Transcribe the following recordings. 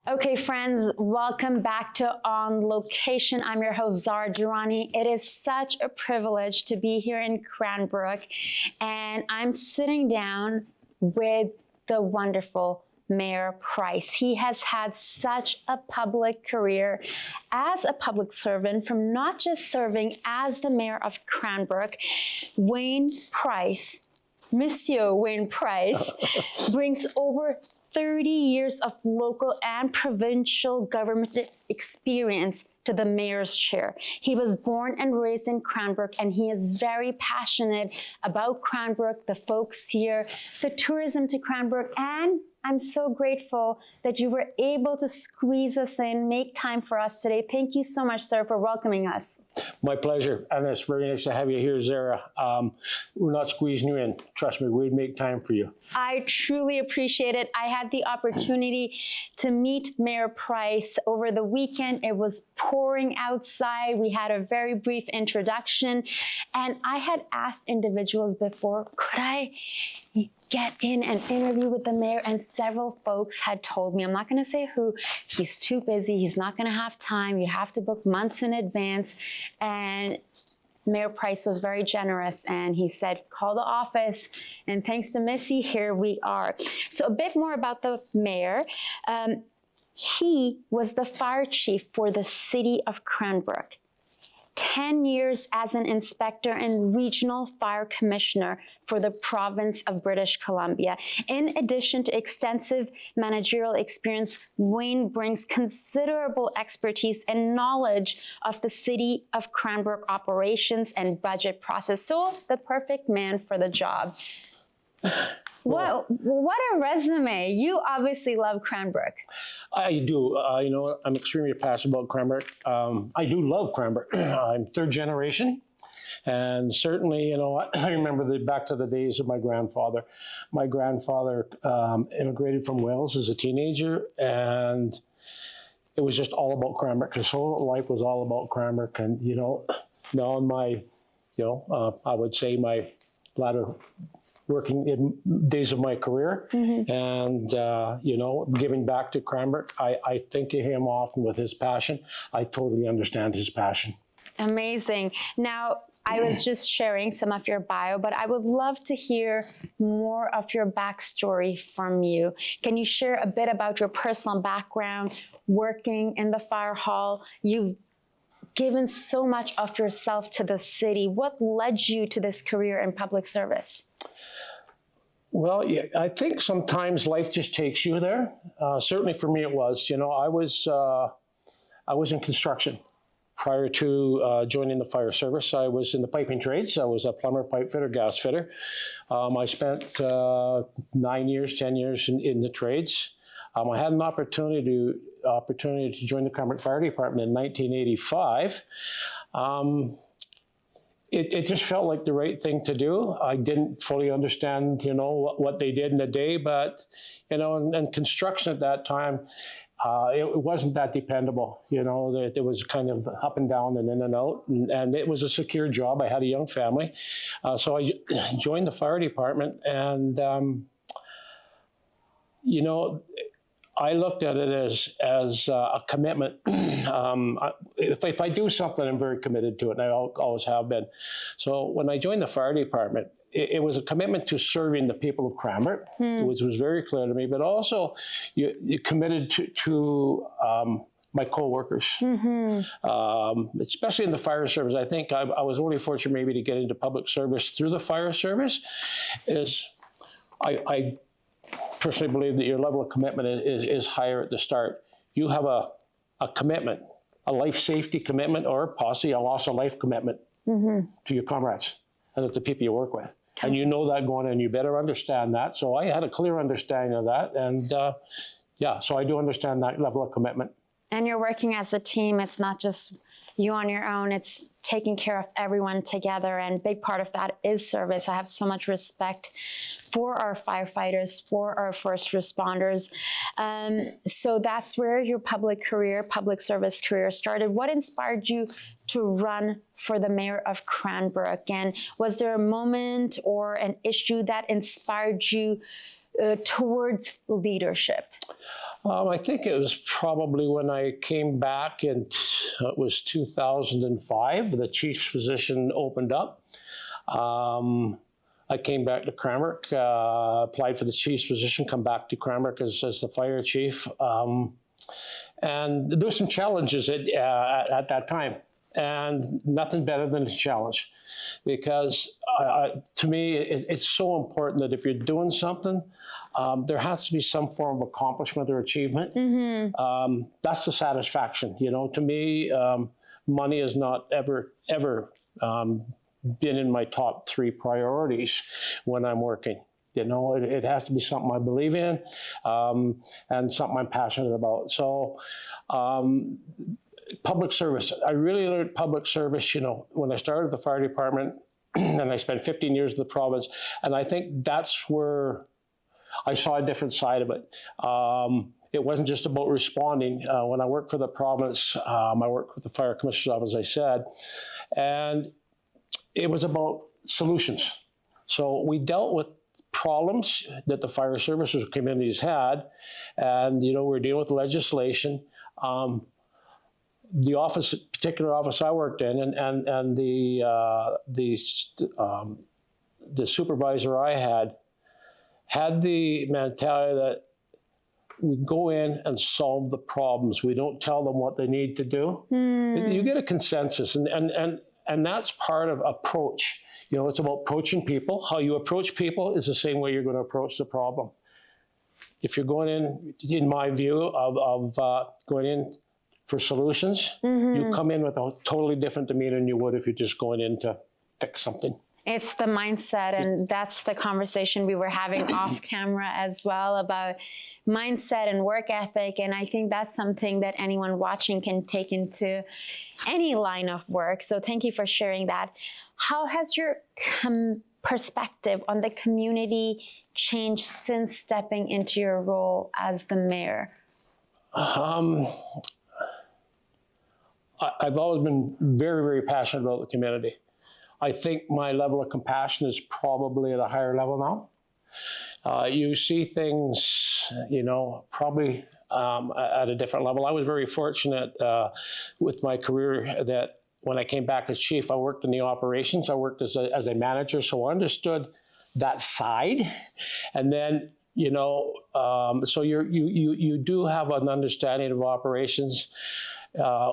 Okay, friends, welcome back to On Location. I'm your host, Zara Durrani. It is such a privilege to be here in Cranbrook, and I'm sitting down with the wonderful Mayor Price. He has had such a public career as a public servant, from not just serving as the mayor of Cranbrook. Monsieur Wayne Price, brings over 30 years of local and provincial government experience to the mayor's chair. He was born and raised in Cranbrook, and he is very passionate about Cranbrook, the folks here, the tourism to Cranbrook, and I'm so grateful that you were able to squeeze us in, make time for us today. Thank you so much, sir, for welcoming us. My pleasure, and it's very nice to have you here, Zara. We're not squeezing you in. Trust me, we'd make time for you. I truly appreciate it. I had the opportunity to meet Mayor Price over the weekend. It was pouring outside. We had a very brief introduction, and I had asked individuals before, could I get in an interview with the mayor? And several folks had told me, I'm not going to say who, he's too busy, he's not going to have time, you have to book months in advance. And Mayor Price was very generous, and he said, call the office, and thanks to Missy, here we are. So a bit more about the mayor. He was the fire chief for the city of Cranbrook, 10 years as an inspector and regional fire commissioner for the province of British Columbia. In addition to extensive managerial experience, Wayne brings considerable expertise and knowledge of the city of Cranbrook operations and budget process. So the perfect man for the job. What a resume. You obviously love Cranbrook. I do. You know, I'm extremely passionate about Cranbrook. I do love Cranbrook. I'm third generation. And certainly, you know, I remember back to the days of my grandfather. My grandfather immigrated from Wales as a teenager, and it was just all about Cranbrook. His whole life was all about Cranbrook. And, you know, now in my, I would say my latter working in days of my career, and you know, giving back to Cranbrook, I think of him often with his passion. I totally understand his passion. Amazing. Now, I was just sharing some of your bio, but I would love to hear more of your backstory from you. Can you share a bit about your personal background, working in the fire hall? You've given so much of yourself to the city. What led you to this career in public service? Well, yeah, I think sometimes life just takes you there. Certainly for me it was. You know, I was in construction. Prior to joining the fire service, I was in the piping trades. I was a plumber, pipe fitter, gas fitter. I spent 10 years in the trades. I had an opportunity to join the Cranbrook Fire Department in 1985. It just felt like the right thing to do. I didn't fully understand, you know, what they did in the day, but, you know, and construction at that time, it wasn't that dependable. You know, it was kind of up and down and in and out, and it was a secure job. I had a young family. So I joined the fire department, and, you know, I looked at it as a commitment. If I do something, I'm very committed to it, and I always have been. So when I joined the fire department, it was a commitment to serving the people of Cranbrook, which was very clear to me, but also you committed to my co-workers, especially in the fire service. I think I was really fortunate maybe to get into public service through the fire service. I personally believe that your level of commitment is higher at the start. You have a commitment, a life safety commitment, or possibly a loss of life commitment to your comrades and to the people you work with. And you know that going in, you better understand that. So I had a clear understanding of that. And yeah, so I do understand that level of commitment. And you're working as a team. It's not just you on your own. It's taking care of everyone together. And a big part of that is service. I have so much respect for our firefighters, for our first responders. So that's where your public service career started. What inspired you to run for the mayor of Cranbrook? And was there a moment or an issue that inspired you towards leadership? I think it was probably when I came back in, it was 2005, the chief's position opened up. I came back to Cranbrook, applied for the chief's position, come back to Cranbrook as the fire chief. And there were some challenges at that time. And nothing better than a challenge, because to me, it's so important that if you're doing something, there has to be some form of accomplishment or achievement. Mm-hmm. That's the satisfaction. You know, to me, money has not ever been in my top 3 priorities when I'm working. You know, it has to be something I believe in, and something I'm passionate about. So, public service. I really learned public service, you know, when I started the fire department, and I spent 15 years in the province. And I think that's where I saw a different side of it. It wasn't just about responding. When I worked for the province, I worked with the fire commissioner's office, as I said, and it was about solutions. So we dealt with problems that the fire services communities had, and, you know, we're dealing with legislation. The particular office I worked in, and the supervisor I had the mentality that we go in and solve the problems. We don't tell them what they need to do. You get a consensus, and that's part of approach. You know, it's about approaching people. How you approach people is the same way you're going to approach the problem. If you're going in my view, of going in for solutions, you come in with a totally different demeanor than you would if you're just going in to fix something. It's the mindset, and that's the conversation we were having off camera as well, about mindset and work ethic. And I think that's something that anyone watching can take into any line of work. So thank you for sharing that. How has your perspective on the community changed since stepping into your role as the mayor? I've always been very, very passionate about the community. I think my level of compassion is probably at a higher level now. You see things, you know, probably at a different level. I was very fortunate with my career that when I came back as chief, I worked in the operations. I worked as a manager, so I understood that side. And then, you know, so you do have an understanding of operations.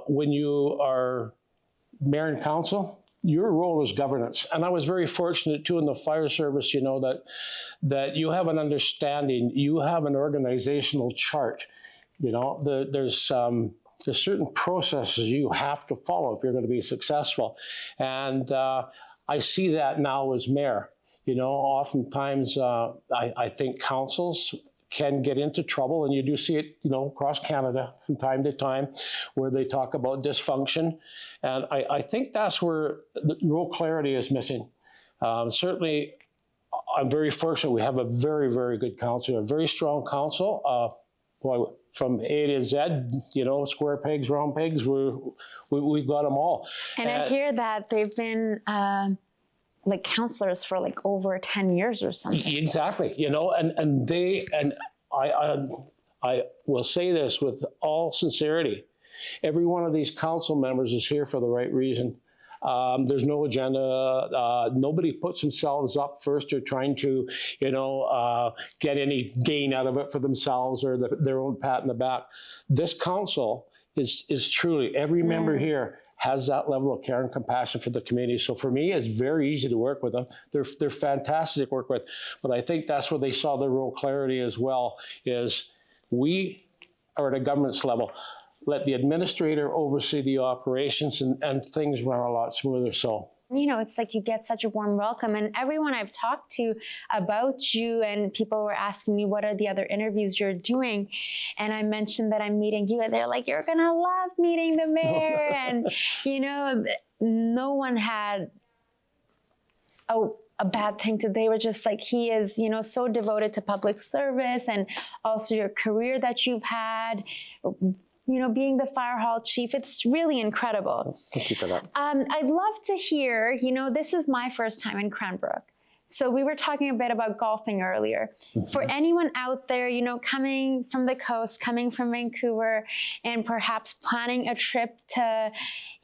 When you are mayor and council, your role is governance. And I was very fortunate too in the fire service, you know, that you have an understanding, you have an organizational chart. You know, there's certain processes you have to follow if you're going to be successful. And I see that now as mayor. You know, oftentimes I think councils can get into trouble, and you do see it, you know, across Canada from time to time, where they talk about dysfunction. And I think that's where the real clarity is missing. Certainly, I'm very fortunate. We have a very, very good council, a very strong council. Boy, from A to Z, you know, square pegs, round pegs, we've got them all. And I hear that they've been like counselors for like over 10 years or something. Exactly, you know, and I will say this with all sincerity. Every one of these council members is here for the right reason. There's no agenda. Nobody puts themselves up first or trying to, you know, get any gain out of it for themselves or their own pat in the back. This council is truly, every member here has that level of care and compassion for the community. So for me, it's very easy to work with them. They're fantastic to work with. But I think that's where they saw the real clarity as well, is we are at a governance level. Let the administrator oversee the operations, and things run a lot smoother. So, you know, it's like you get such a warm welcome. And everyone I've talked to about you, and people were asking me, what are the other interviews you're doing? And I mentioned that I'm meeting you, and they're like, you're going to love meeting the mayor. And, you know, no one had a bad thing to, they were just like, he is, you know, so devoted to public service, and also your career that you've had. You know, being the fire hall chief, it's really incredible. Thank you for that. I'd love to hear, you know, this is my first time in Cranbrook. So we were talking a bit about golfing earlier. For anyone out there, you know, coming from the coast, coming from Vancouver, and perhaps planning a trip to,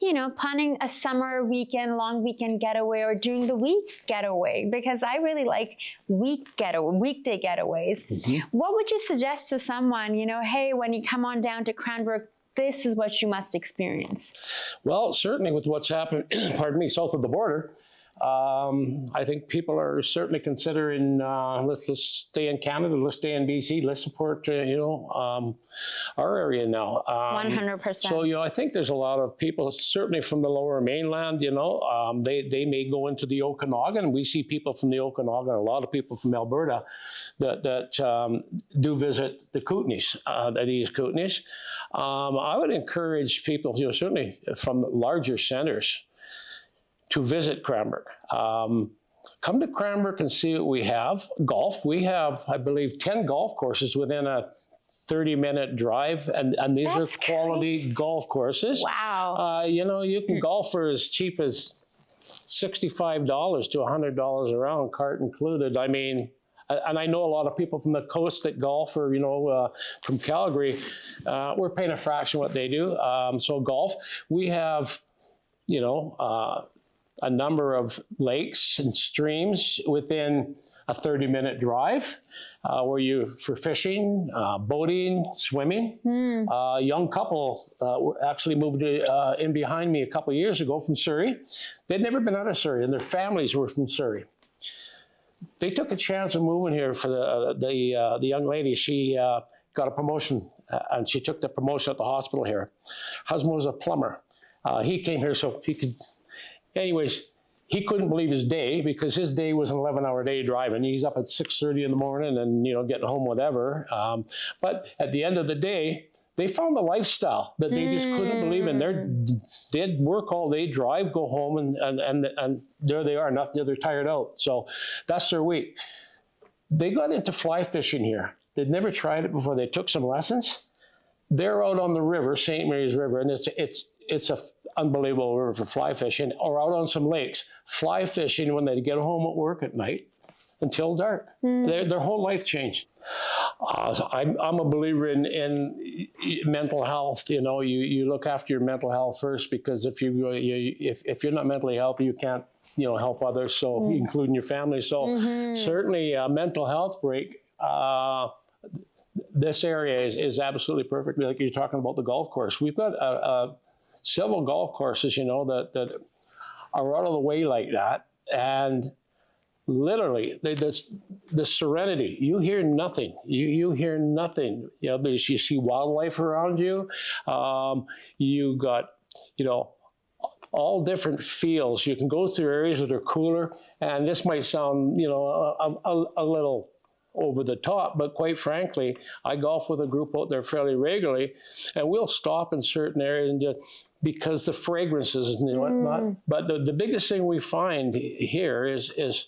you know, planning a summer weekend, long weekend getaway, or during the week getaway, because I really like weekday getaways. What would you suggest to someone, you know, hey, when you come on down to Cranbrook, this is what you must experience? Well, certainly with what's happened, pardon me, south of the border, I think people are certainly considering, let's stay in Canada, let's stay in BC, let's support, you know, our area now. 100%. So, you know, I think there's a lot of people, certainly from the lower mainland, you know, they may go into the Okanagan. We see people from the Okanagan, a lot of people from Alberta that do visit the Kootenays, these Kootenays. I would encourage people, you know, certainly from the larger centers, to visit Cranbrook. Come to Cranbrook and see what we have. Golf, we have, I believe, 10 golf courses within a 30-minute drive, and these That's are quality crazy. Golf courses. Wow. You know, you can golf for as cheap as $65 to $100 a round, cart included. I mean, and I know a lot of people from the coast that golf, or, you know, from Calgary, we're paying a fraction what they do. So golf, we have, you know, a number of lakes and streams within a 30-minute drive where for fishing, boating, swimming. A young couple actually moved in behind me a couple of years ago from Surrey. They'd never been out of Surrey, and their families were from Surrey. They took a chance of moving here for the young lady. She got a promotion, and she took the promotion at the hospital here. Husband was a plumber. He came here so he could. Anyways, he couldn't believe his day, because his day was an 11-hour day driving. He's up at 6:30 in the morning and, you know, getting home, whatever. But at the end of the day, they found a lifestyle that they just couldn't believe in. They'd work all day, drive, go home, and there they are. They're tired out. So that's their week. They got into fly fishing here. They'd never tried it before. They took some lessons. They're out on the river, St. Mary's River, and it's a unbelievable river for fly fishing, or out on some lakes, fly fishing when they get home at work at night until dark. Their whole life changed. So I'm a believer in mental health. You know, you look after your mental health first, because if you're not mentally healthy, you can't, you know, help others. So including your family. So certainly a mental health break. This area is absolutely perfect. Like you're talking about the golf course, we've got several golf courses, you know, that are out of the way like that, and literally the serenity. You hear nothing. You hear nothing. You know, you see wildlife around you. You got, you know, all different feels. You can go through areas that are cooler, and this might sound, you know, a little over the top, but quite frankly, I golf with a group out there fairly regularly, and we'll stop in certain areas and because the fragrances and whatnot. But the biggest thing we find here is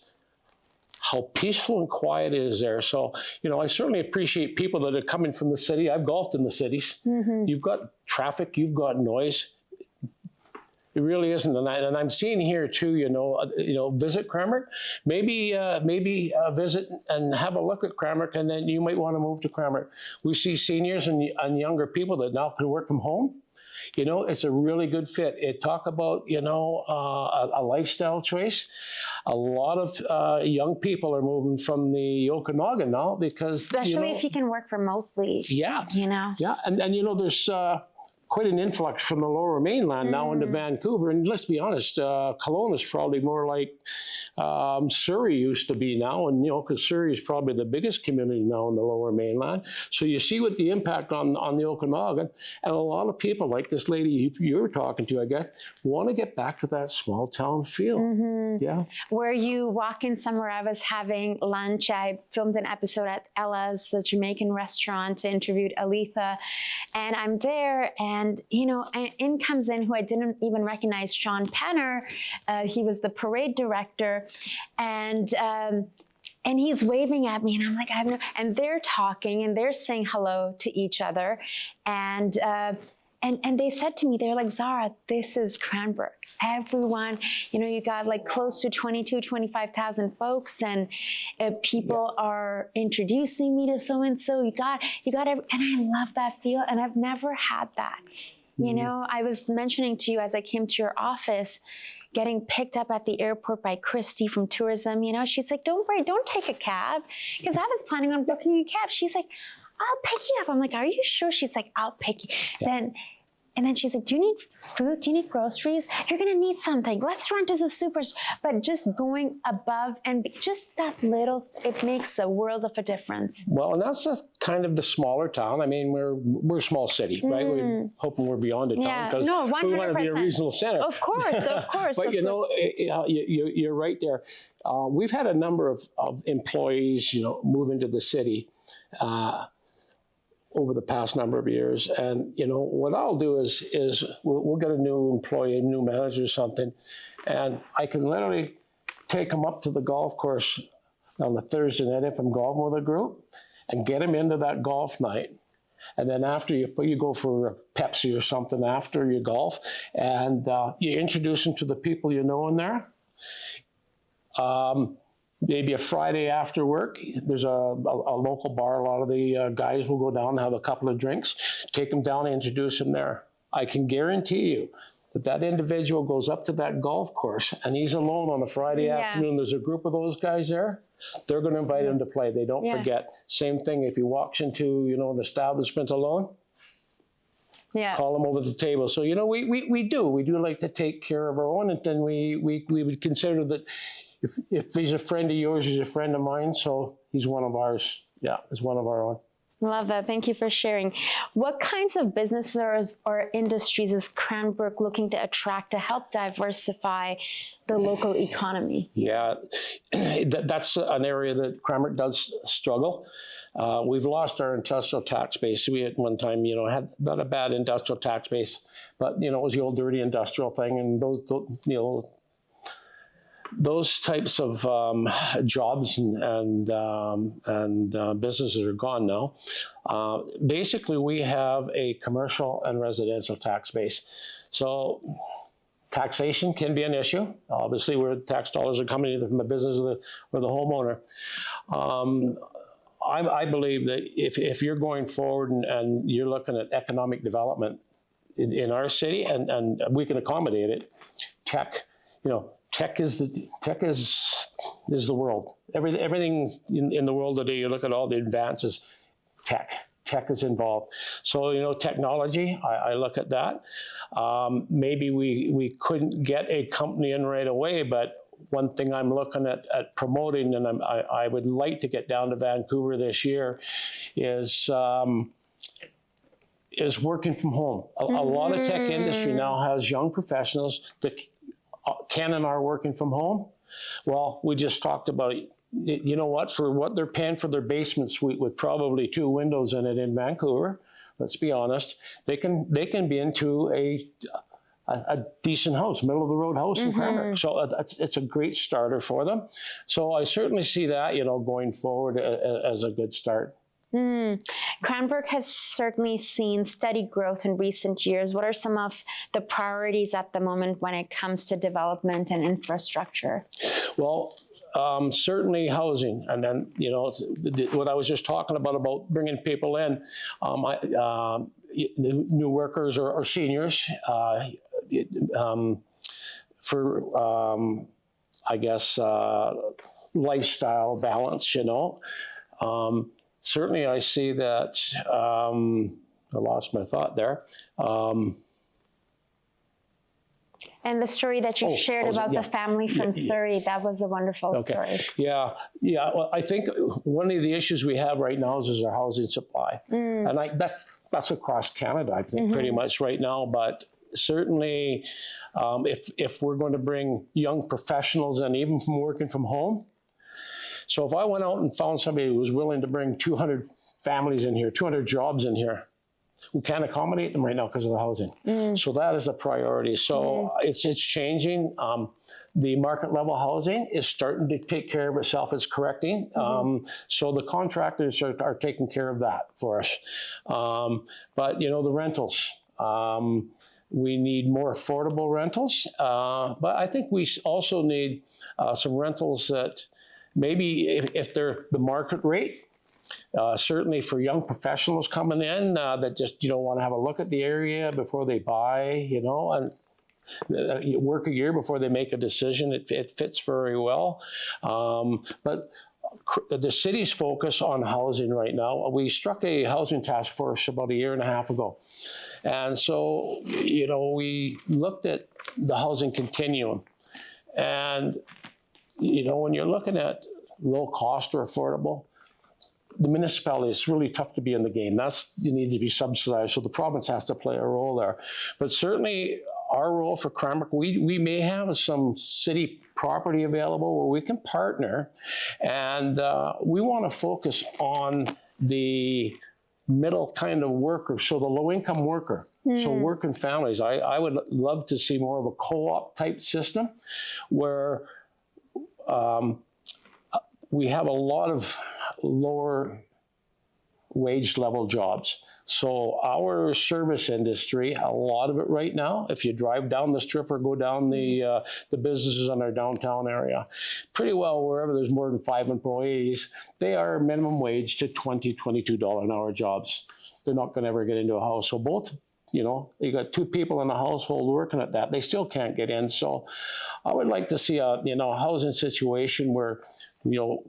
how peaceful and quiet it is there. So, you know, I certainly appreciate people that are coming from the city. I've golfed in the cities. You've got traffic, you've got noise. It really isn't, and I'm seeing here too. You know, visit Cranbrook. Maybe visit and have a look at Cranbrook, and then you might want to move to Cranbrook. We see seniors and younger people that now can work from home. You know, it's a really good fit. It talk about, you know, a lifestyle choice. A lot of young people are moving from the Okanagan now because, especially, you know, if you can work remotely. Yeah. You know. Yeah, and you know, there's quite an influx from the lower mainland now into Vancouver. And let's be honest, Kelowna is probably more like Surrey used to be now. And, you know, because Surrey is probably the biggest community now in the lower mainland. So you see what the impact on the Okanagan. And a lot of people, like this lady you were talking to, I guess, want to get back to that small town feel. Yeah. Where you walk in somewhere, I was having lunch. I filmed an episode at Ella's, the Jamaican restaurant, interviewed Aletha. And I'm there, and, you know, in comes in who I didn't even recognize, Sean Penner. He was the parade director. And he's waving at me, and I'm like, I have no, and they're talking, and they're saying hello to each other. And And they said to me, they're like, Zara, this is Cranbrook. Everyone, you know, you got like close to 25,000 folks, and people are introducing me to so-and-so. You got, and I love that feel, and I've never had that. You know, I was mentioning to you as I came to your office, getting picked up at the airport by Christy from tourism, you know, she's like, don't worry, don't take a cab. Because I was planning on booking a cab. She's like, I'll pick you up. I'm like, are you sure? She's like, I'll pick you. And then she's like, do you need food? Do you need groceries? You're going to need something. Let's run to the supers. But just going above and just that little, it makes a world of a difference. Well, and that's kind of the smaller town. I mean, we're a small city, right? We're hoping we're beyond a town because we want to be a regional center. Of course, of course. But, you know, you're right there. We've had a number of employees, you know, move into the city over the past number of years. And, you know, what I'll do is we'll get a new employee, a new manager or something, and I can literally take them up to the golf course on the Thursday night if I'm golfing with a group and get them into that golf night. And then after you go for a Pepsi or something after you golf, and you introduce them to the people you know in there. Maybe a Friday after work, there's a local bar. A lot of the guys will go down and have a couple of drinks, take them down and introduce them there. I can guarantee you that individual goes up to that golf course and he's alone on a Friday afternoon. There's a group of those guys there. They're going to invite him to play. They don't forget. Same thing if he walks into, you know, an establishment alone. Call him over the table. So, you know, we do like to take care of our own, and then we would consider that if he's a friend of yours, he's a friend of mine, so he's one of ours. Yeah, he's one of our own. Love that. Thank you for sharing. What kinds of businesses or industries is Cranbrook looking to attract to help diversify the local economy? Yeah, that's an area that Cranbrook does struggle. We've lost our industrial tax base. We at one time, you know, had not a bad industrial tax base, but, you know, it was the old dirty industrial thing, and those you know, those types of jobs and businesses are gone now. Basically, we have a commercial and residential tax base. So taxation can be an issue, obviously, where tax dollars are coming either from the business or the homeowner. I believe that if you're going forward and you're looking at economic development in our city, and we can accommodate it, tech, you know, Tech is the world. Everything in the world today, you look at all the advances, tech is involved. So, you know, technology, I look at that. Maybe we couldn't get a company in right away, but one thing I'm looking at promoting, and I would like to get down to Vancouver this year, is working from home. A lot of tech industry now has young professionals that can and are working from home. Well, we just talked about it. You know what? For what they're paying for their basement suite with probably 2 windows in it in Vancouver, let's be honest, they can be into a decent house, middle of the road house in Cranbrook. So it's a great starter for them. So I certainly see that, you know, going forward as a good start. Cranbrook has certainly seen steady growth in recent years. What are some of the priorities at the moment when it comes to development and infrastructure? Well, certainly housing. And then, you know, what I was just talking about bringing people in, new workers or seniors for, I guess, lifestyle balance, you know. Certainly, I see that, I lost my thought there. And the story that you shared about the family from Surrey, that was a wonderful story. Yeah. Well, I think one of the issues we have right now is our housing supply. And that's across Canada, I think, pretty much right now. But certainly, if we're going to bring young professionals in, even from working from home, so if I went out and found somebody who was willing to bring 200 families in here, 200 jobs in here, we can't accommodate them right now because of the housing. So that is a priority. So it's changing. The market level housing is starting to take care of itself. It's correcting. So the contractors are taking care of that for us. But, you know, the rentals, We need more affordable rentals, but I think we also need some rentals that maybe if they're the market rate, certainly for young professionals coming in that just want to have a look at the area before they buy, and work a year before they make a decision. It fits very well, but the city's focus on housing right now. We struck a housing task force about 1.5 years ago, and so we looked at the housing continuum, and when you're looking at low cost or affordable, the municipality, it's really tough to be in the game. You need to be subsidized, so the province has to play a role there. But certainly our role for Cranbrook, we may have some city property available where we can partner, and we want to focus on the middle kind of worker, so the low-income worker. So working families. I would love to see more of a co-op type system where we have a lot of lower wage level jobs. So our service industry, a lot of it right now, if you drive down the strip or go down the businesses in our downtown area, pretty well wherever there's more than 5 employees, they are minimum wage to $20, $22 an hour jobs. They're not going to ever get into a house. So both, you got 2 people in a household working at that, they still can't get in. So I would like to see a housing situation where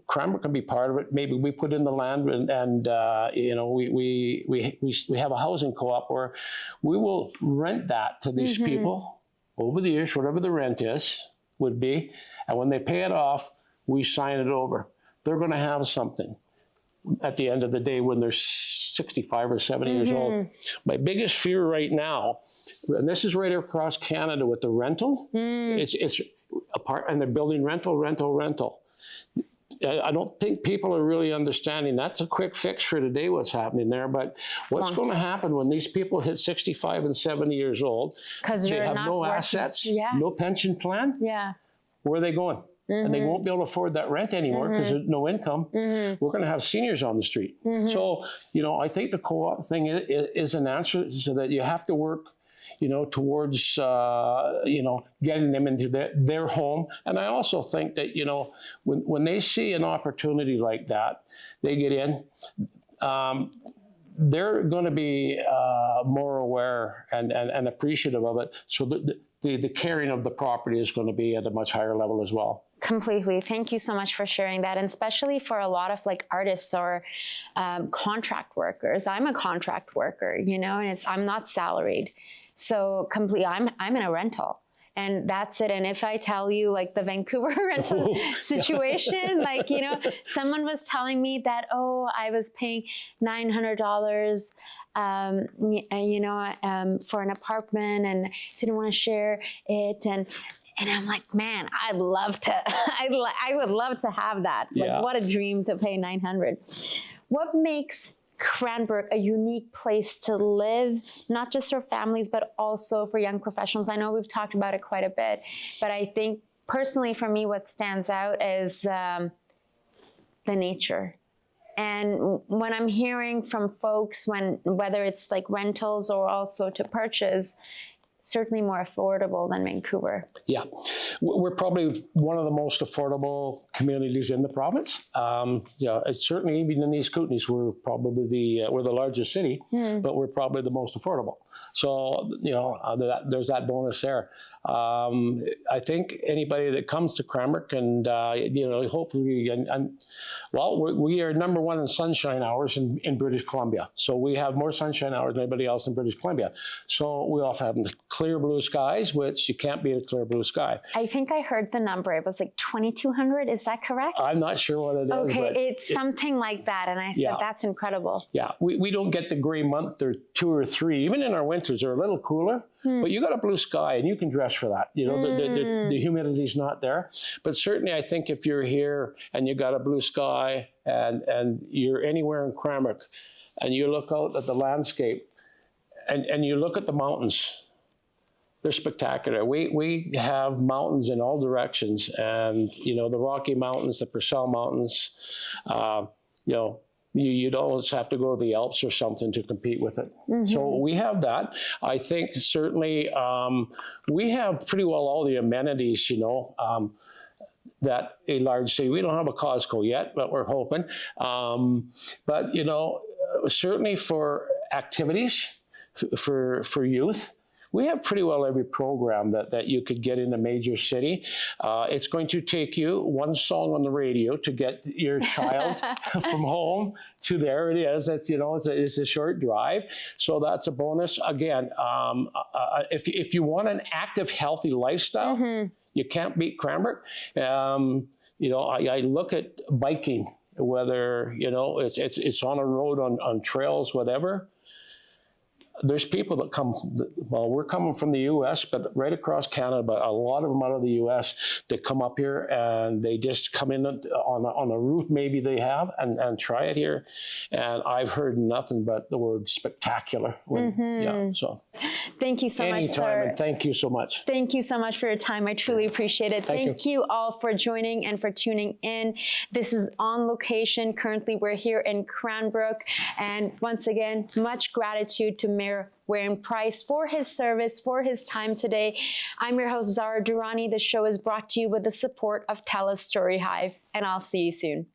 Cranbrook can be part of it. Maybe we put in the land and we have a housing co-op where we will rent that to these people over the years, whatever the rent would be. And when they pay it off, we sign it over. They're going to have something at the end of the day when they're 65 or 70 years old. My biggest fear right now, and this is right across Canada with the rental, it's apart, and they're building rental. I don't think people are really understanding that's a quick fix for today, what's happening there. But what's going to happen when these people hit 65 and 70 years old? Because they have no assets, no pension plan. Where are they going? And they won't be able to afford that rent anymore because there's no income. We're going to have seniors on the street. So, I think the co-op thing is an answer, so that you have to work towards, getting them into their home. And I also think that, when they see an opportunity like that, they get in, they're going to be more aware and appreciative of it. So the caring of the property is going to be at a much higher level as well. Completely. Thank you so much for sharing that. And especially for a lot of artists or contract workers. I'm a contract worker, and I'm not salaried. So I'm in a rental. And that's it. And if I tell you the Vancouver rental situation, someone was telling me that, I was paying $900, for an apartment and didn't want to share it. And I'm like, man, I'd love to, I would love to have that. What a dream to pay $900. What makes Cranbrook a unique place to live, not just for families, but also for young professionals? I know we've talked about it quite a bit, but I think personally for me, what stands out is the nature. And when I'm hearing from folks, whether it's rentals or also to purchase, certainly more affordable than Vancouver. Yeah, we're probably one of the most affordable communities in the province. It's certainly even in these Kootenays, we're probably we're the largest city, but we're probably the most affordable. So there's that bonus there. I think anybody that comes to Cranbrook and hopefully we are number 1 in sunshine hours in British Columbia. So we have more sunshine hours than anybody else in British Columbia. So we also have the clear blue skies, which you can't beat a clear blue sky. I think I heard the number. It was 2,200. Is that correct? I'm not sure what it is. Okay, it's something like that. And I said, that's incredible. Yeah, we don't get the gray month or 2 or 3. Even in our winters, they're a little cooler. But you got a blue sky and you can dress for that. The humidity's not there. But certainly I think if you're here and you got a blue sky and you're anywhere in Cranbrook and you look out at the landscape and you look at the mountains, they're spectacular. We have mountains in all directions, and the Rocky Mountains, the Purcell Mountains, You'd always have to go to the Alps or something to compete with it. So we have that. I think certainly we have pretty well all the amenities, you know, that a large city. We don't have a Costco yet, but we're hoping. But, you know, certainly for activities, for youth, we have pretty well every program that you could get in a major city. It's going to take you one song on the radio to get your child from home to there it is. It's, you know, it's a short drive. So that's a bonus. Again, if you want an active, healthy lifestyle, you can't beat Cranbrook. You know, I look at biking, whether, you know, it's on a road, on trails, whatever. There's people that come, well, we're coming from the U.S., but right across Canada, but a lot of them out of the U.S., they come up here and they just come in on a route maybe they have and try it here. And I've heard nothing but the word spectacular. Yeah, so. Thank you so much, sir. Anytime, and thank you so much. Thank you so much for your time. I truly appreciate it. Thank you all for joining and for tuning in. This is On Location. Currently, we're here in Cranbrook. And once again, much gratitude to Mayor Price for his service, for his time today. I'm your host, Zara Durrani. The show is brought to you with the support of TELUS StoryHive, and I'll see you soon.